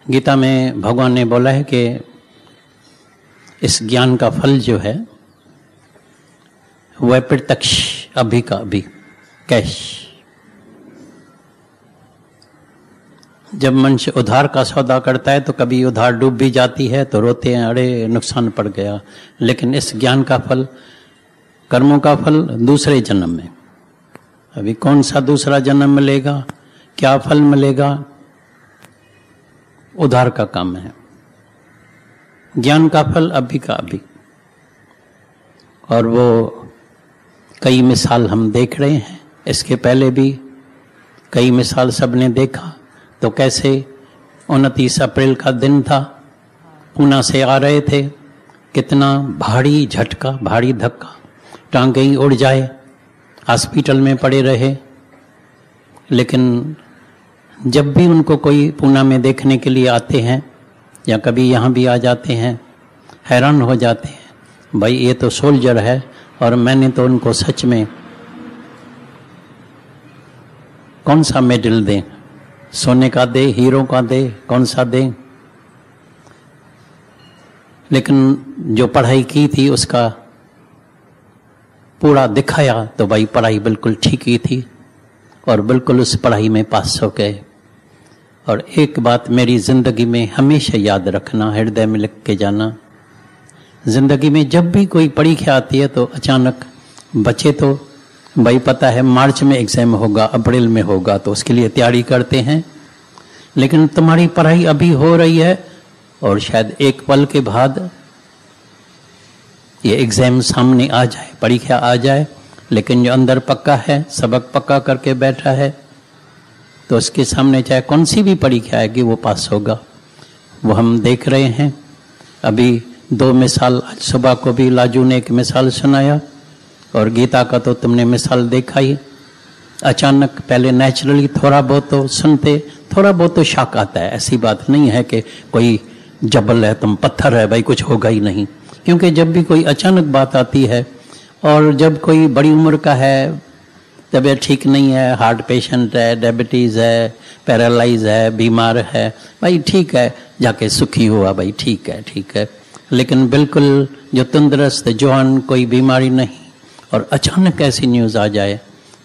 गीता में भगवान ने बोला है कि इस ज्ञान का फल जो है वह प्रत्यक्ष अभी का अभी कैश। जब मनुष्य उधार का सौदा करता है तो कभी उधार डूब भी जाती है तो रोते हैं, अरे नुकसान पड़ गया। लेकिन इस ज्ञान का फल, कर्मों का फल दूसरे जन्म में। अभी कौन सा दूसरा जन्म मिलेगा, क्या फल मिलेगा, उधार का काम है। ज्ञान का फल अभी का अभी। और वो कई मिसाल हम देख रहे हैं, इसके पहले भी कई मिसाल सबने देखा। तो कैसे 29 अप्रैल का दिन था, पूना से आ रहे थे, कितना भारी झटका, भारी धक्का, टांगें ही उड़ जाए, हॉस्पिटल में पड़े रहे। लेकिन जब भी उनको कोई पूना में देखने के लिए आते हैं या कभी यहाँ भी आ जाते हैं, हैरान हो जाते हैं, भाई ये तो सोल्जर है और मैंने तो उनको सच में कौन सा मेडल दें, सोने का दे, हीरो का दे, कौन सा दें। लेकिन जो पढ़ाई की थी उसका पूरा दिखाया तो भाई पढ़ाई बिल्कुल ठीक ही थी और बिल्कुल उस पढ़ाई में पास हो गए। और एक बात मेरी जिंदगी में हमेशा याद रखना, हृदय में लिख के जाना, जिंदगी में जब भी कोई परीक्षा आती है तो अचानक बच्चे तो भाई पता है मार्च में एग्जाम होगा, अप्रैल में होगा, तो उसके लिए तैयारी करते हैं। लेकिन तुम्हारी पढ़ाई अभी हो रही है और शायद एक पल के बाद ये एग्जाम सामने आ जाए, परीक्षा आ जाए, लेकिन जो अंदर पक्का है, सबक पक्का करके बैठा है, तो उसके सामने चाहे कौन सी भी परीक्षा आएगी वो पास होगा। वो हम देख रहे हैं। अभी 2 मिसाल, आज सुबह को भी लाजू ने एक मिसाल सुनाया और गीता का तो तुमने मिसाल देखा ही। अचानक पहले नेचुरली थोड़ा बहुत तो सुनते, थोड़ा बहुत तो शक आता है। ऐसी बात नहीं है कि कोई जबल है, तुम पत्थर है, भाई कुछ होगा ही नहीं। क्योंकि जब भी कोई अचानक बात आती है और जब कोई बड़ी उम्र का है, तबीयत ठीक नहीं है, हार्ट पेशेंट है, डायबिटीज़ है, पैरालाइज है, बीमार है, भाई ठीक है, जाके सुखी हुआ, भाई ठीक है, ठीक है। लेकिन बिल्कुल जो तंदुरुस्त जवान, कोई बीमारी नहीं, और अचानक ऐसी न्यूज़ आ जाए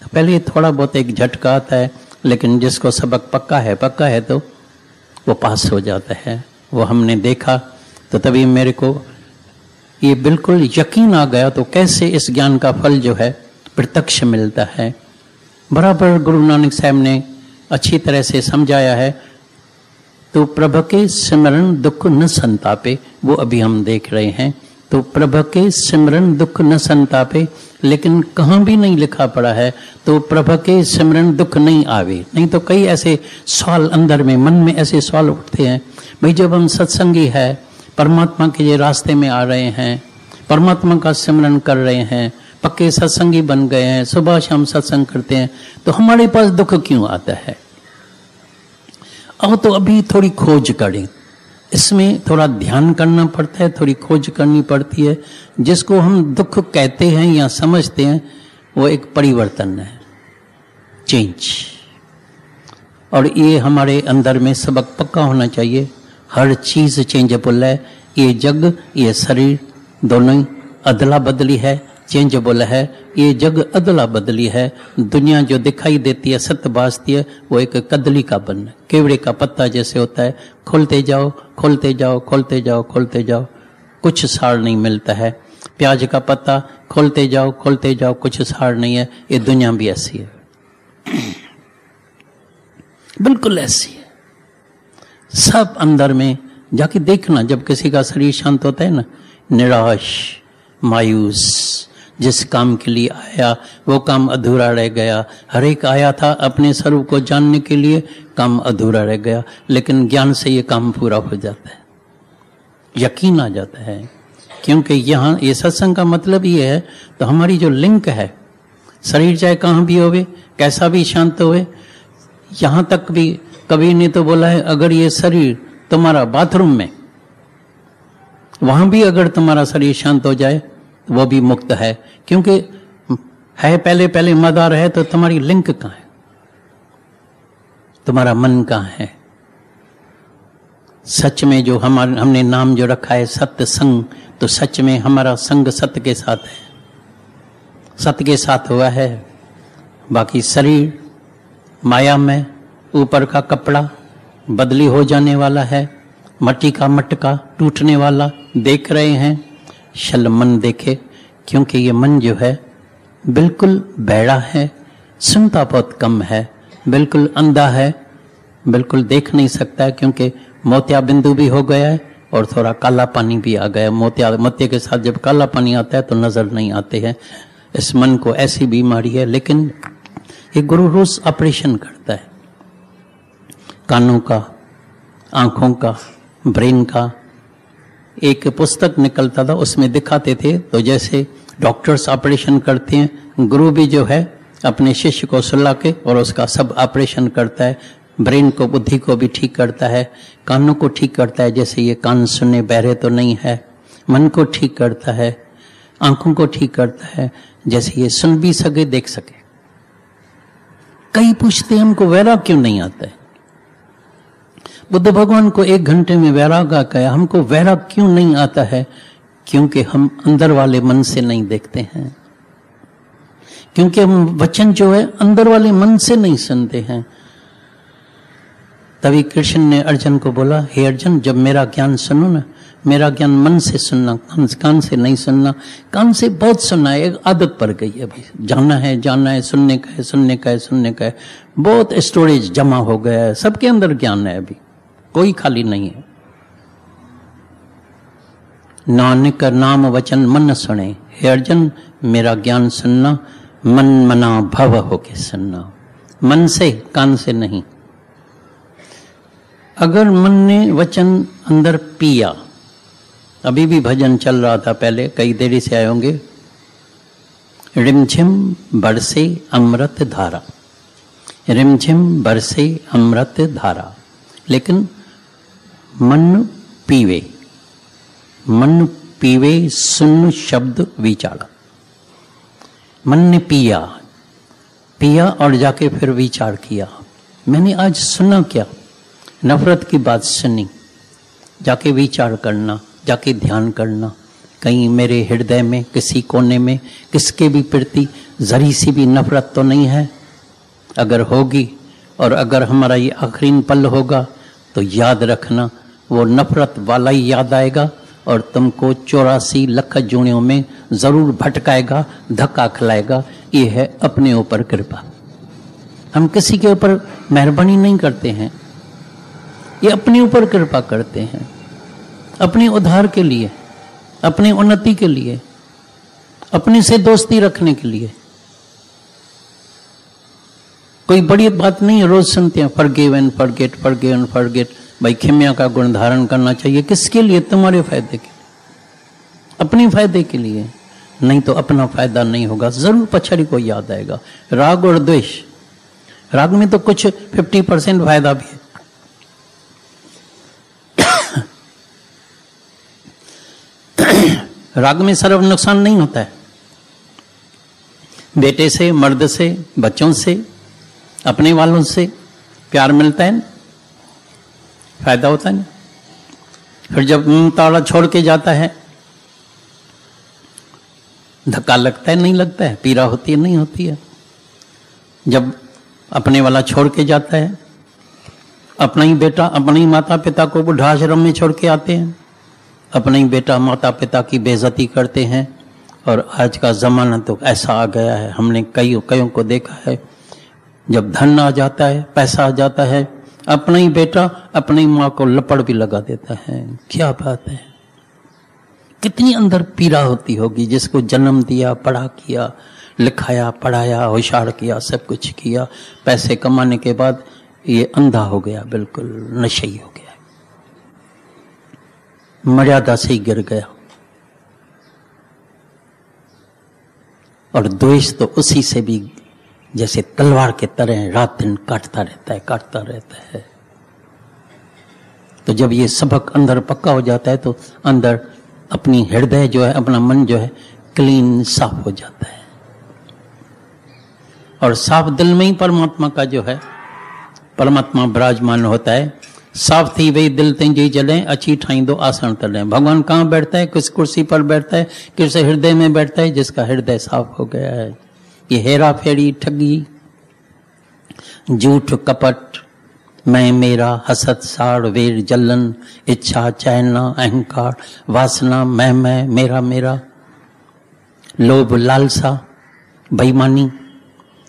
तो पहले थोड़ा बहुत एक झटका आता है, लेकिन जिसको सबक पक्का है तो वो पास हो जाता है। वो हमने देखा तो तभी मेरे को ये बिल्कुल यकीन आ गया। तो कैसे इस ज्ञान का फल जो है प्रत्यक्ष मिलता है। बराबर गुरु नानक साहब ने अच्छी तरह से समझाया है। तो प्रभु के सिमरन दुख न संतापे, वो अभी हम देख रहे हैं। तो प्रभु के सिमरन दुख न संतापे, लेकिन कहाँ भी नहीं लिखा पड़ा है तो प्रभु के सिमरन दुख नहीं आवे। नहीं तो कई ऐसे सवाल अंदर में, मन में ऐसे सवाल उठते हैं, भाई जब हम सत्संगी है, परमात्मा के ये रास्ते में आ रहे हैं, परमात्मा का सिमरन कर रहे हैं, पक्के सत्संगी बन गए हैं, सुबह शाम सत्संग करते हैं, तो हमारे पास दुख क्यों आता है? और तो अभी थोड़ी खोज करें, इसमें थोड़ा ध्यान करना पड़ता है, थोड़ी खोज करनी पड़ती है। जिसको हम दुख कहते हैं या समझते हैं वो एक परिवर्तन है, चेंज। और ये हमारे अंदर में सबक पक्का होना चाहिए। हर चीज चेंजेबल है। ये जग, ये शरीर दोनों ही अदला बदली है, चेंजेबल है। ये जग अदला बदली है। दुनिया जो दिखाई देती है, सत्य भासती है, वो एक कदली का बन, केवड़े का पत्ता जैसे होता है, खोलते जाओ खोलते जाओ खोलते जाओ खोलते जाओ, कुछ सार नहीं मिलता है। प्याज का पत्ता खोलते जाओ खोलते जाओ, कुछ सार नहीं है। ये दुनिया भी ऐसी है, बिल्कुल ऐसी है। सब अंदर में जाके देखना, जब किसी का शरीर शांत होता है ना, निराश, मायूस, जिस काम के लिए आया वो काम अधूरा रह गया। हर एक आया था अपने स्वरूप को जानने के लिए, काम अधूरा रह गया। लेकिन ज्ञान से ये काम पूरा हो जाता है, यकीन आ जाता है। क्योंकि यहाँ ये सत्संग का मतलब ये है, तो हमारी जो लिंक है, शरीर चाहे कहाँ भी होवे, कैसा भी शांत होवे, यहाँ तक भी कभी ने तो बोला है, अगर ये शरीर तुम्हारा बाथरूम में, वहां भी अगर तुम्हारा शरीर शांत हो जाए वो भी मुक्त है। क्योंकि है पहले पहले मदार है, तो तुम्हारी लिंक कहाँ है, तुम्हारा मन कहाँ है? सच में जो हमने नाम जो रखा है सत्य संग, तो सच में हमारा संग सत्य के साथ है, सत्य के साथ हुआ है। बाकी शरीर माया में ऊपर का कपड़ा बदली हो जाने वाला है, मट्टी का मटका टूटने वाला देख रहे हैं। शल मन देखे, क्योंकि ये मन जो है बिल्कुल बहरा है, सुनता बहुत कम है, बिल्कुल अंधा है, बिल्कुल देख नहीं सकता है, क्योंकि मोतिया बिंदु भी हो गया है और थोड़ा काला पानी भी आ गया। मोतिया के साथ जब काला पानी आता है तो नजर नहीं आते हैं। इस मन को ऐसी बीमारी है, लेकिन ये गुरु रोज ऑपरेशन करता है, कानों का, आंखों का, ब्रेन का। एक पुस्तक निकलता था, उसमें दिखाते थे, तो जैसे डॉक्टर्स ऑपरेशन करते हैं, गुरु भी जो है अपने शिष्य को सुला के और उसका सब ऑपरेशन करता है। ब्रेन को, बुद्धि को भी ठीक करता है, कानों को ठीक करता है, जैसे ये कान सुने बहरे तो नहीं है। मन को ठीक करता है, आंखों को ठीक करता है, जैसे ये सुन भी सके, देख सके। कई पूछते हमको वैराग क्यों नहीं आता है। बुद्ध भगवान को 1 घंटे में वैराग आ गया। हमको वैराग क्यों नहीं आता है? क्योंकि हम अंदर वाले मन से नहीं देखते हैं, क्योंकि हम वचन जो है अंदर वाले मन से नहीं सुनते हैं। तभी कृष्ण ने अर्जुन को बोला, हे अर्जुन, जब मेरा ज्ञान सुनो ना, मेरा ज्ञान मन से सुनना, कान से नहीं सुनना। कान से बहुत सुनना है, एक आदत पड़ गई है भाई, जाना है, सुनने का है, सुनने का है, सुनने का है। बहुत स्टोरेज जमा हो गया है, सबके अंदर ज्ञान है, अभी कोई खाली नहीं है। नानक नाम वचन मन सुने, हे अर्जुन मेरा ज्ञान सुनना, मन मना भव होके सुनना, मन से, कान से नहीं। अगर मन ने वचन अंदर पिया, अभी भी भजन चल रहा था पहले, कई देरी से आए होंगे, रिमझिम बरसे अमृत धारा, रिमझिम बरसे अमृत धारा। लेकिन मन पीवे, मन पीवे सुन शब्द विचार। मन ने पिया, पिया और जाके फिर विचार किया, मैंने आज सुना क्या, नफरत की बात सुनी, जाके विचार करना, जाके ध्यान करना, कहीं मेरे हृदय में किसी कोने में किसके भी प्रति जरी सी भी नफरत तो नहीं है। अगर होगी और अगर हमारा ये आखिरी पल होगा तो याद रखना वो नफरत वाला ही याद आएगा और तुमको 84 लाख जूनियों में जरूर भटकाएगा, धक्का खिलाएगा। ये है अपने ऊपर कृपा। हम किसी के ऊपर मेहरबानी नहीं करते हैं, ये अपने ऊपर कृपा करते हैं, अपने उद्धार के लिए, अपनी उन्नति के लिए, अपने से दोस्ती रखने के लिए। कोई बड़ी बात नहीं है, रोज सुनते हैं forgive and forget, forgive and forget. भाई क्षमा का गुण धारण करना चाहिए, किसके लिए? तुम्हारे फायदे के लिए, अपने फायदे के लिए, नहीं तो अपना फायदा नहीं होगा। जरूर पछड़ी को याद आएगा। राग और द्वेष, राग में तो कुछ 50% फायदा भी है, राग में सर्व नुकसान नहीं होता है। बेटे से, मर्द से, बच्चों से, अपने वालों से प्यार मिलता है ना, फायदा होता है ना। फिर जब ताड़ा छोड़ के जाता है, धक्का लगता है नहीं लगता है, पीड़ा होती है नहीं होती है। जब अपने वाला छोड़ के जाता है, अपना ही बेटा अपने ही माता पिता को वृद्धाश्रम में छोड़ के आते हैं, अपने ही बेटा माता पिता की बेइज्जती करते हैं। और आज का जमाना तो ऐसा आ गया है, हमने कईयों को देखा है, जब धन आ जाता है, पैसा आ जाता है, अपना ही बेटा अपनी माँ को लपड़ भी लगा देता है। क्या बात है, कितनी अंदर पीड़ा होती होगी। जिसको जन्म दिया, पढ़ा किया, लिखाया, पढ़ाया, होशियार किया, सब कुछ किया, पैसे कमाने के बाद ये अंधा हो गया, बिल्कुल नशेई हो गया, मर्यादा से ही गिर गया। और द्वेष तो उसी से भी जैसे तलवार के तरह रात दिन काटता रहता है। तो जब ये सबक अंदर पक्का हो जाता है तो अंदर अपनी हृदय जो है, अपना मन जो है क्लीन, साफ हो जाता है। और साफ दिल में ही परमात्मा का जो है, परमात्मा विराजमान होता है। साफ थी वही दिल तुंहिंजी जॾहिं अची ठाहींदो आसन तॾहिं। भगवान कहाँ बैठता है? किस कुर्सी पर बैठता है? किस हृदय में बैठता है? जिसका हृदय साफ हो गया है। ये हेरा फेरी, ठगी, झूठ, कपट, मैं मेरा, हसद, साड़, वेर, जलन, इच्छा, चाहना, अहंकार, वासना, मैं, मेरा मेरा, लोभ, लालसा, बेईमानी,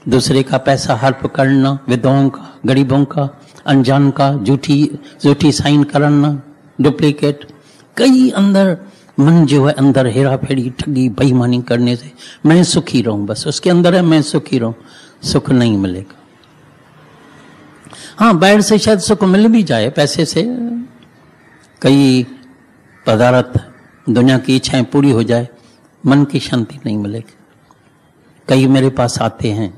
दूसरे का पैसा हड़प करना, विधवाओं का, गरीबों का, अनजान का, झूठी साइन करना, डुप्लीकेट, कई अंदर मन जो है अंदर हेरा फेरी, ठगी, बेईमानी करने से मैं सुखी रहूं, बस उसके अंदर है मैं सुखी रहूं, सुख नहीं मिलेगा। हाँ, बाहर से शायद सुख मिल भी जाए, पैसे से कई पदार्थ, दुनिया की इच्छाएं पूरी हो जाए, मन की शांति नहीं मिलेगी। कई मेरे पास आते हैं,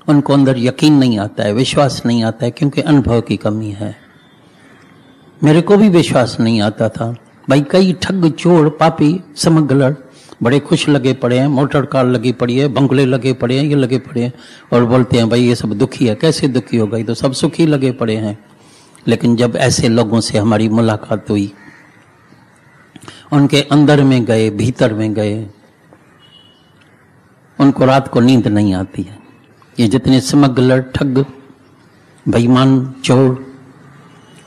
उनको अंदर यकीन नहीं आता है, विश्वास नहीं आता है, क्योंकि अनुभव की कमी है। मेरे को भी विश्वास नहीं आता था। भाई कई ठग, चोर, पापी, स्मगलर बड़े खुश लगे पड़े हैं, मोटर कार लगी पड़ी है, बंगले लगे पड़े हैं, ये लगे पड़े हैं, और बोलते हैं भाई ये सब दुखी है। कैसे दुखी हो गई? तो सब सुखी लगे पड़े हैं। लेकिन जब ऐसे लोगों से हमारी मुलाकात हुई, उनके अंदर में गए, भीतर में गए, उनको रात को नींद नहीं आती है। ये जितने स्मगलर, ठग, बेईमान, चोर,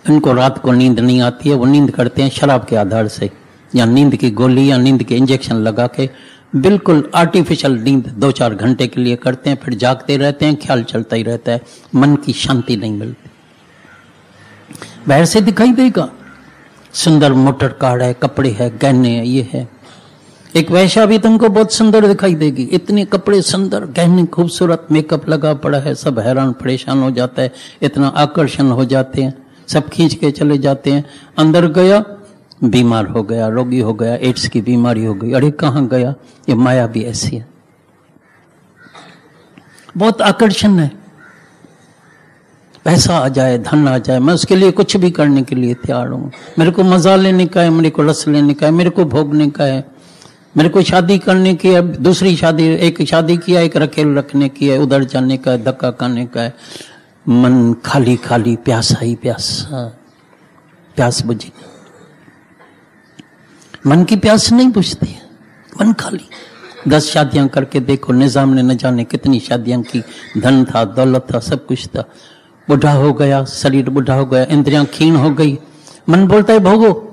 इनको रात को नींद नहीं आती है। वो नींद करते हैं शराब के आधार से, या नींद की गोली या नींद के इंजेक्शन लगा के, बिल्कुल आर्टिफिशियल नींद 2-4 घंटे के लिए करते हैं, फिर जागते रहते हैं, ख्याल चलता ही रहता है, मन की शांति नहीं मिलती। बाहर से दिखाई देगा सुंदर मोटर कार है, कपड़े है, गहने है, ये है। एक वैश्या भी तुमको बहुत सुंदर दिखाई देगी, इतने कपड़े सुंदर, गहने खूबसूरत, मेकअप लगा पड़ा है, सब हैरान परेशान हो जाता है, इतना आकर्षण हो जाते हैं, सब खींच के चले जाते हैं। अंदर गया, बीमार हो गया, रोगी हो गया, एड्स की बीमारी हो गई। अरे कहाँ गया? ये माया भी ऐसी है, बहुत आकर्षण है। पैसा आ जाए, धन आ जाए, मैं उसके लिए कुछ भी करने के लिए तैयार हूं। मेरे को मजा लेने का है, मेरे को रस लेने का है, मेरे को भोगने का है, मेरे को शादी करने की है, दूसरी शादी, एक शादी किया, एक रखेल रखने की है, उधर जाने का है, धक्का खाने का है। मन खाली खाली, प्यासा ही प्यासा, प्यास बुझी। मन की प्यास नहीं बुझती है, मन खाली। 10 शादियां करके देखो, निजाम ने न जाने कितनी शादियां की, धन था, दौलत था, सब कुछ था। बुढ़ा हो गया, शरीर बुढ़ा हो गया, इंद्रियां क्षीण हो गई, मन बोलता है भोगो।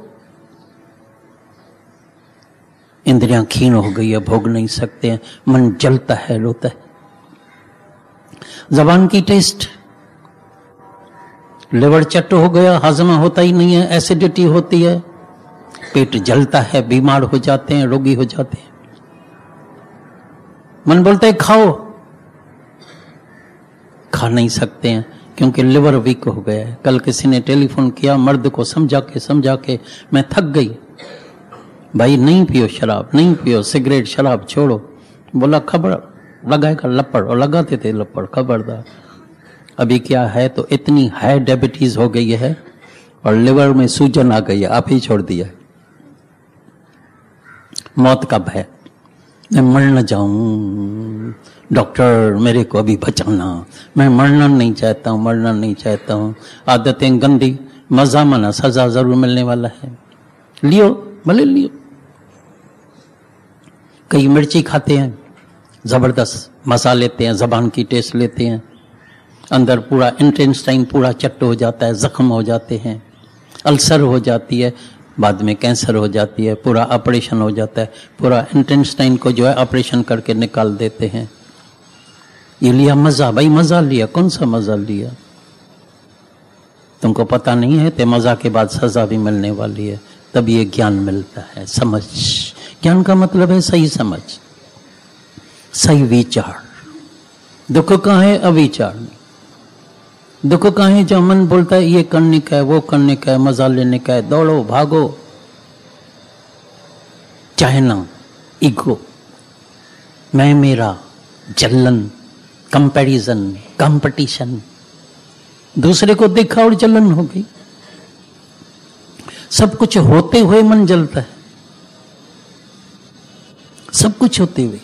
इंद्रियां क्षीण हो गई है, भोग नहीं सकते हैं, मन जलता है, रोता है। जबान की टेस्ट, लिवर चट हो गया, हजमा होता ही नहीं है, एसिडिटी होती है, पेट जलता है, बीमार हो जाते हैं, रोगी हो जाते हैं। मन बोलता है खाओ, खा नहीं सकते हैं, क्योंकि लिवर वीक हो गया है। कल किसी ने टेलीफोन किया, मर्द को समझा के मैं थक गई, भाई नहीं पियो शराब, नहीं पियो सिगरेट, शराब छोड़ो। बोला खबर लगाएगा लपड़, और लगाते थे लपड़, खबरदार। अभी क्या है तो इतनी हाई डायबिटीज हो गई है और लिवर में सूजन आ गई है, आप ही छोड़ दिया। मौत का भय, मैं मर न जाऊं, डॉक्टर मेरे को अभी बचाना, मैं मरना नहीं चाहता हूं, मरना नहीं चाहता हूं। आदतें गंदी, मजा मना, सजा जरूर मिलने वाला है, लियो भले लियो। कई मिर्ची खाते हैं, जबरदस्त मजा लेते हैं, जबान की टेस्ट लेते हैं, अंदर पूरा इंटेस्टाइन पूरा चट्ट हो जाता है, जख्म हो जाते हैं, अल्सर हो जाती है, बाद में कैंसर हो जाती है, पूरा ऑपरेशन हो जाता है, पूरा इंटेस्टाइन को जो है ऑपरेशन करके निकाल देते हैं। ये लिया मजा, भाई मजा लिया, कौन सा मजा लिया? तुमको पता नहीं है, ते मजा के बाद सजा भी मिलने वाली है। तब ये ज्ञान मिलता है, समझ। ज्ञान का मतलब है सही समझ, सही विचार। दुख कहाँ है? अविचार में। दुख कहाँ है? जब मन बोलता है ये करने का है, वो करने का है, मजा लेने का है, दौड़ो भागो, चाहना, ईगो, मैं मेरा, जलन, कंपैरिजन, कंपटीशन, दूसरे को देखा और जलन हो गई। सब कुछ होते हुए मन जलता है, सब कुछ होते हुए।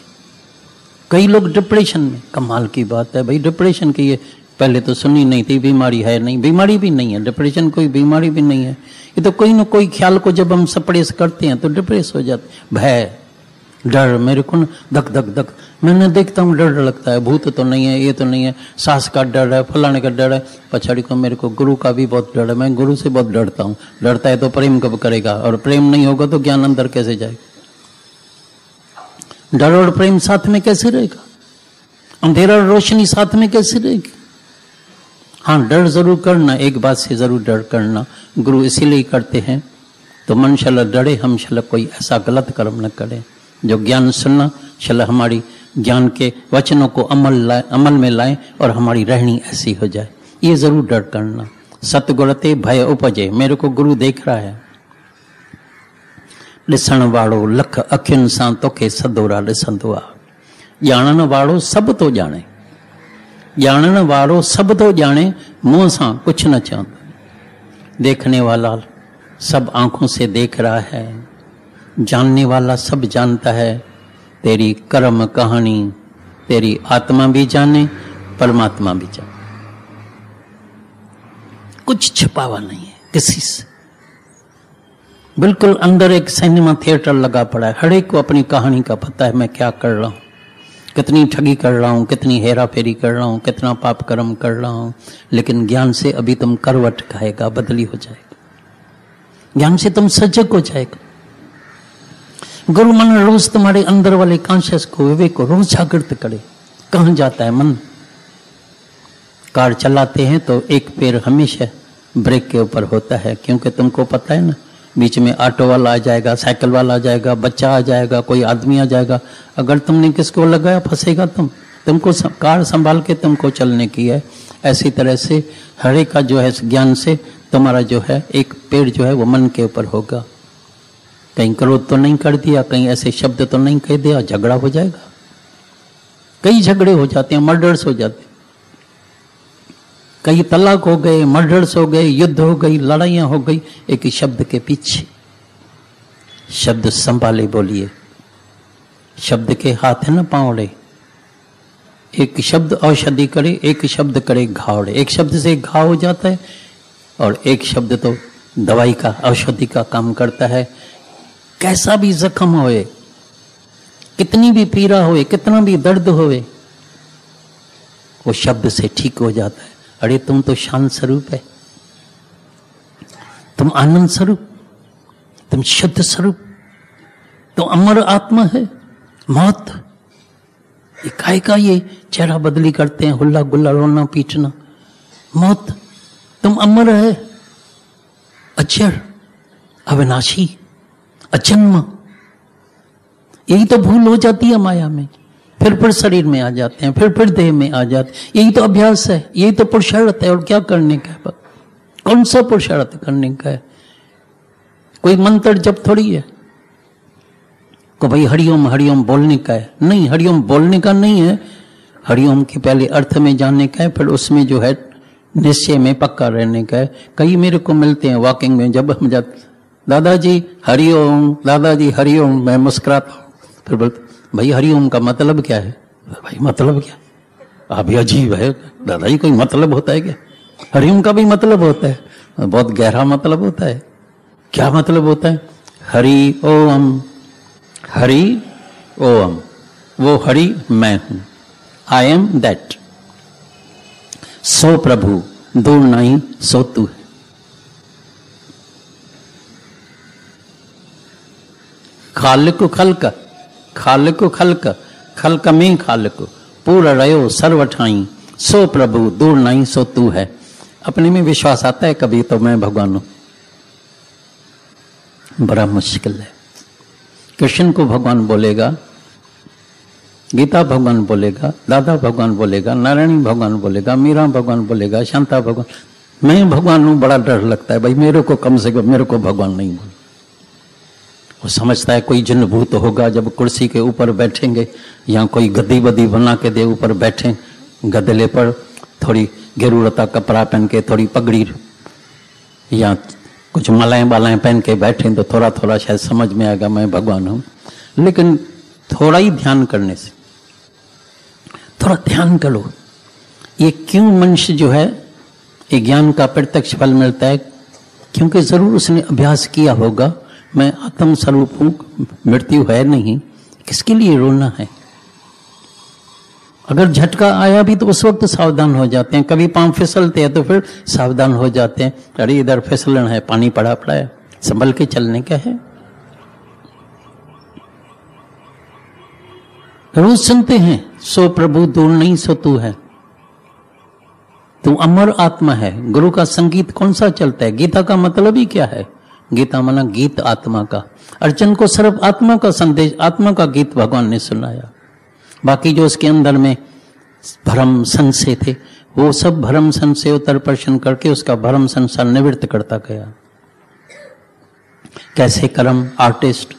कई लोग डिप्रेशन में, कमाल की बात है भाई, डिप्रेशन की पहले तो सुनी नहीं थी बीमारी है नहीं, बीमारी भी नहीं है, डिप्रेशन कोई बीमारी भी नहीं है। ये तो कोई ना कोई ख्याल को जब हम सप्रेस करते हैं तो डिप्रेस हो जाते। भय, डर, मेरे को न धक धक धक, मैंने देखता हूँ डर लगता है, भूत तो नहीं है, ये तो नहीं है, सास का डर है, फलाने का डर है, पछाड़ी को मेरे को गुरु का भी बहुत डर है, मैं गुरु से बहुत डरता हूँ। डरता है तो प्रेम कब करेगा, और प्रेम नहीं होगा तो ज्ञान अंदर कैसे जाएगा? डर और प्रेम साथ में कैसे रहेगा? अंधेरा और रोशनी साथ में कैसे रहेगी? हाँ, डर जरूर करना, एक बात से जरूर डर करना, गुरु इसीलिए करते हैं तो मन शल डरे, हम शल कोई ऐसा गलत कर्म न करें। जो ज्ञान सुनना शल हमारी ज्ञान के वचनों को अमल में लाएं और हमारी रहनी ऐसी हो जाए, ये जरूर डर करना। सतगुरते भय उपजे, मेरे को गुरु देख रहा है। ॾिसण वारो लख अखियुनि सां तोखे सदोरा ॾिसंदो आहे। ॼाणण वारो सभु तो ॼाणे, ॼाणण वारो सभु तो ॼाणे, मुंह सां कुछ न चवंदो। देखने वाला सब आंखों से देख रहा है, जानने वाला सब जानता है। तेरी कर्म कहानी तेरी आत्मा भी जाने, परमात्मा भी जाने। कुछ छिपावा नहीं है किसी से। बिल्कुल अंदर एक सिनेमा थिएटर लगा पड़ा है, हर एक को अपनी कहानी का पता है, मैं क्या कर रहा हूं, कितनी ठगी कर रहा हूं, कितनी हेरा फेरी कर रहा हूं, कितना पाप कर्म कर रहा हूं। लेकिन ज्ञान से अभी तुम करवट खाएगा, बदली हो जाएगा, ज्ञान से तुम सजग हो जाएगा। गुरु मन रोज तुम्हारे अंदर वाले कॉन्शियस को, विवेक को रोज जागृत करे। कहां जाता है मन? कार चलाते हैं तो एक पैर हमेशा ब्रेक के ऊपर होता है, क्योंकि तुमको पता है ना, बीच में ऑटो वाला आ जाएगा, साइकिल वाला आ जाएगा, बच्चा आ जाएगा, कोई आदमी आ जाएगा। अगर तुमने किसको लगाया फंसेगा तुमको कार संभाल के तुमको चलने की है। ऐसी तरह से हर एक का जो है ज्ञान से तुम्हारा जो है एक पेड़ जो है वो मन के ऊपर होगा। कहीं क्रोध तो नहीं कर दिया, कहीं ऐसे शब्द तो नहीं कह दिया, झगड़ा हो जाएगा। कई झगड़े हो जाते हैं, मर्डर्स हो जाते हैं, कई तलाक हो गए, मर्डर्स हो गए, युद्ध हो गई, लड़ाइयां हो गई, एक ही शब्द के पीछे। शब्द संभाले बोलिए, शब्द के हाथ है ना पांवड़े। एक शब्द औषधि करे, एक शब्द करे घावड़े। एक शब्द से घाव हो जाता है और एक शब्द तो दवाई का, औषधि का काम करता है। कैसा भी जख्म होए, कितनी भी पीड़ा होए, कितना भी दर्द होए, वो शब्द से ठीक हो जाता है। अरे तुम तो शांत स्वरूप है, तुम आनंद स्वरूप, तुम शुद्ध स्वरूप, तुम अमर आत्मा है। मौत इकाई का ये चेहरा बदली करते हैं, हुल्ला गुल्ला, रोना पीटना। मौत, तुम अमर है, अक्षर, अविनाशी, अजन्मा। यही तो भूल हो जाती है माया में, फिर शरीर में आ जाते हैं, फिर देह में आ जाते हैं। यही तो अभ्यास है, यही तो पुरुषार्थ है। और क्या करने का है? कौन सा पुरुषार्थ करने का है? कोई मंत्र जब थोड़ी है को भाई हरिओम हरिओम बोलने का है। नहीं, हरिओम बोलने का नहीं है, हरिओम के पहले अर्थ में जानने का है, फिर उसमें जो है निश्चय में पक्का रहने का है। कई मेरे को मिलते हैं वॉकिंग में, जब हम जाते, दादाजी हरिओम, दादाजी हरिओम, मैं मुस्कुराता हूँ। फिर बोलते, भाई हरिओम का मतलब क्या है? भाई मतलब क्या? आप भी अजीब है दादाजी, कोई मतलब होता है क्या? हरिओम का भी मतलब होता है, बहुत गहरा मतलब होता है। क्या मतलब होता है? हरि ओम, हरि ओम, वो हरि मैं हूं, आई एम दैट। सो प्रभु दूर नहीं सो तू है। खालिक खल्क, खालिक खल्क, खल्क में खालिक, पूरा रहो सर्व ठाई, सो प्रभु दूर नहीं सो तू है। अपने में विश्वास आता है कभी तो मैं भगवान हूं, बड़ा मुश्किल है। कृष्ण को भगवान बोलेगा, गीता भगवान बोलेगा, दादा भगवान बोलेगा, नारायणी भगवान बोलेगा, मीरा भगवान बोलेगा, शांता भगवान। मैं भगवान हूं, बड़ा डर लगता है भाई, मेरे को कम से कम मेरे को भगवान नहीं बोल। वो समझता है कोई जिन भूत होगा, जब कुर्सी के ऊपर बैठेंगे या कोई गद्दी बद्दी बना के दे ऊपर बैठे, गदले पर थोड़ी गेरुड़ता कपड़ा पहन के, थोड़ी पगड़ी या कुछ मालाएं बालाएं पहन के बैठे, तो थोड़ा थोड़ा शायद समझ में आएगा मैं भगवान हूं। लेकिन थोड़ा ही ध्यान करने से, थोड़ा ध्यान करो, ये क्यों मनुष्य जो है ये ज्ञान का प्रत्यक्ष फल मिलता है? क्योंकि जरूर उसने अभ्यास किया होगा, मैं आत्म स्वरूप हूं, मृत्यु है नहीं, किसके लिए रोना है? अगर झटका आया भी तो उस वक्त सावधान हो जाते हैं। कभी पांव फिसलते हैं तो फिर सावधान हो जाते हैं, अरे इधर फिसलन है, पानी पड़ा पड़ा है, संभल के चलने का है। रोज सुनते हैं, सो प्रभु दूर नहीं सो तू है, तू अमर आत्मा है। गुरु का संगीत कौन सा चलता है? गीता का मतलब ही क्या है? गीता माना गीत आत्मा का। अर्जुन को सिर्फ आत्मा का संदेश, आत्मा का गीत भगवान ने सुनाया। बाकी जो उसके अंदर में भ्रम संशय थे, वो सब भ्रम संशय उत्तरप्रशन करके उसका भ्रम संसार निवृत्त करता गया। कैसे कर्म आर्टिस्ट,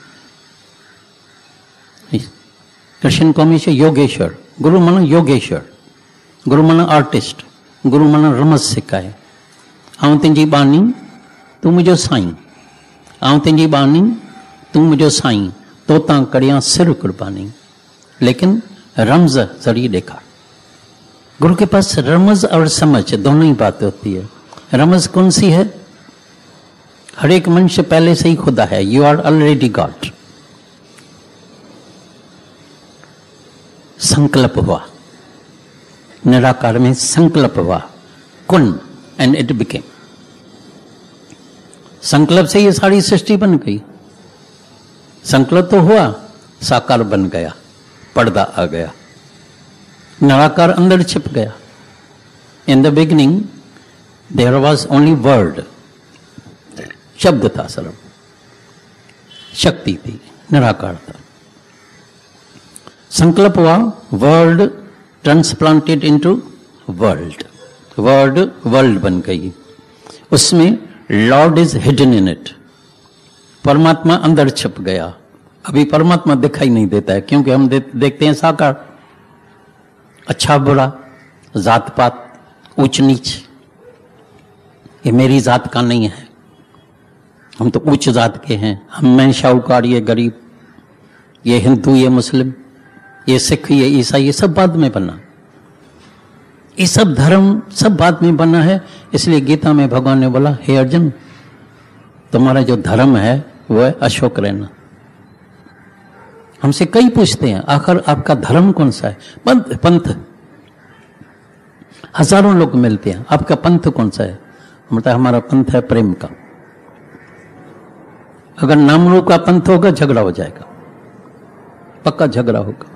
कृष्ण कौमी से योगेश्वर, गुरु माना योगेश्वर, गुरु माना आर्टिस्ट, गुरु माना रमज सिखाए। आऊं तुझी बानी तू मुझो साईं, आऊं तुझी बानी तू मुझो साईं, तोता कड़िया सिर कुर्बानी। लेकिन रमज जरिए देखा। गुरु के पास रमज और समझ दोनों ही बात होती है। रमज कौन सी है? हर एक मनुष्य पहले से ही खुदा है, यू आर ऑलरेडी गॉड। संकल्प हुआ, निराकार में संकल्प हुआ, कुन, एंड इट बिकेम। संकल्प से ये सारी सृष्टि बन गई। संकल्प तो हुआ, साकार बन गया, पर्दा आ गया, निराकार अंदर छिप गया। In the beginning there was only word, शब्द था, सर्व शक्ति थी, निराकार था। संकल्प हुआ, word transplanted into world, word world बन गई। उसमें lord is hidden in it, परमात्मा अंदर छिप गया। अभी परमात्मा दिखाई नहीं देता है, क्योंकि हम देखते हैं साकार, अच्छा बुरा, जात पात, ऊंच नीच। ये मेरी जात का नहीं है, हम तो उच्च जात के हैं। मैं शाहूकार, ये गरीब, ये हिंदू, ये मुस्लिम, ये सिख, ये ईसाई, ये सब बाद में बना। ये सब धर्म सब बाद में बना है। इसलिए गीता में भगवान ने बोला, हे अर्जुन, तुम्हारा जो धर्म है वो है अशोक रहना। हमसे कई पूछते हैं, आखिर आपका धर्म कौन सा है? पंथ। हजारों लोग मिलते हैं, आपका पंथ कौन सा है? मतलब हमारा पंथ है प्रेम का। अगर नाम रूप का पंथ होगा, झगड़ा हो जाएगा, पक्का झगड़ा होगा,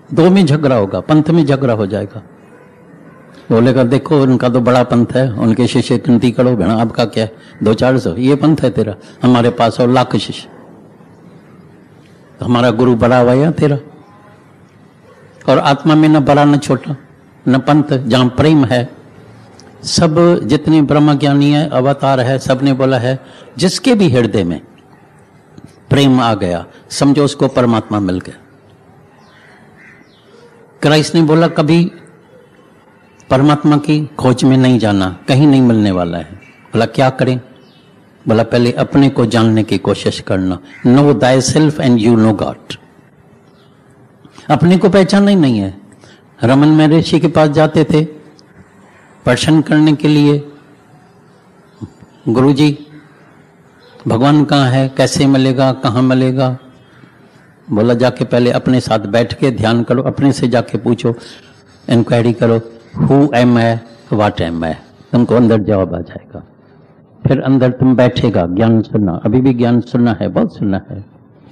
दो में झगड़ा होगा, पंथ में झगड़ा हो जाएगा। बोलेगा देखो उनका तो बड़ा पंथ है, उनके शिष्य गिनती करो, भेड़ा आपका क्या है, 200-400, ये पंथ है तेरा, हमारे पास और लाख शिष्य, तो हमारा गुरु बड़ा हुआ या तेरा? और आत्मा में न बड़ा न छोटा न पंथ, जहां प्रेम है। सब जितने ब्रह्म ज्ञानी है, अवतार है, सबने बोला है जिसके भी हृदय में प्रेम आ गया, समझो उसको परमात्मा मिल गया। क्राइस्ट ने बोला कभी परमात्मा की खोज में नहीं जाना, कहीं नहीं मिलने वाला है। बोला क्या करें? बोला पहले अपने को जानने की कोशिश करना। No thy self and you know God. अपने को पहचाना ही नहीं है। रमन महर्षि के पास जाते थे प्रश्न करने के लिए, गुरुजी भगवान कहाँ है, कैसे मिलेगा, कहाँ मिलेगा? बोला जाके पहले अपने साथ बैठ के ध्यान करो, अपने से जाके पूछो, इंक्वायरी करो, who am I, what am I, तुमको अंदर जवाब आ जाएगा। फिर अंदर तुम बैठेगा, ज्ञान सुनना, अभी भी ज्ञान सुनना है, बहुत सुनना है।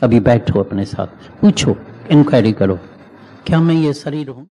अभी बैठो अपने साथ, पूछो, इंक्वायरी करो, क्या मैं ये शरीर हूं?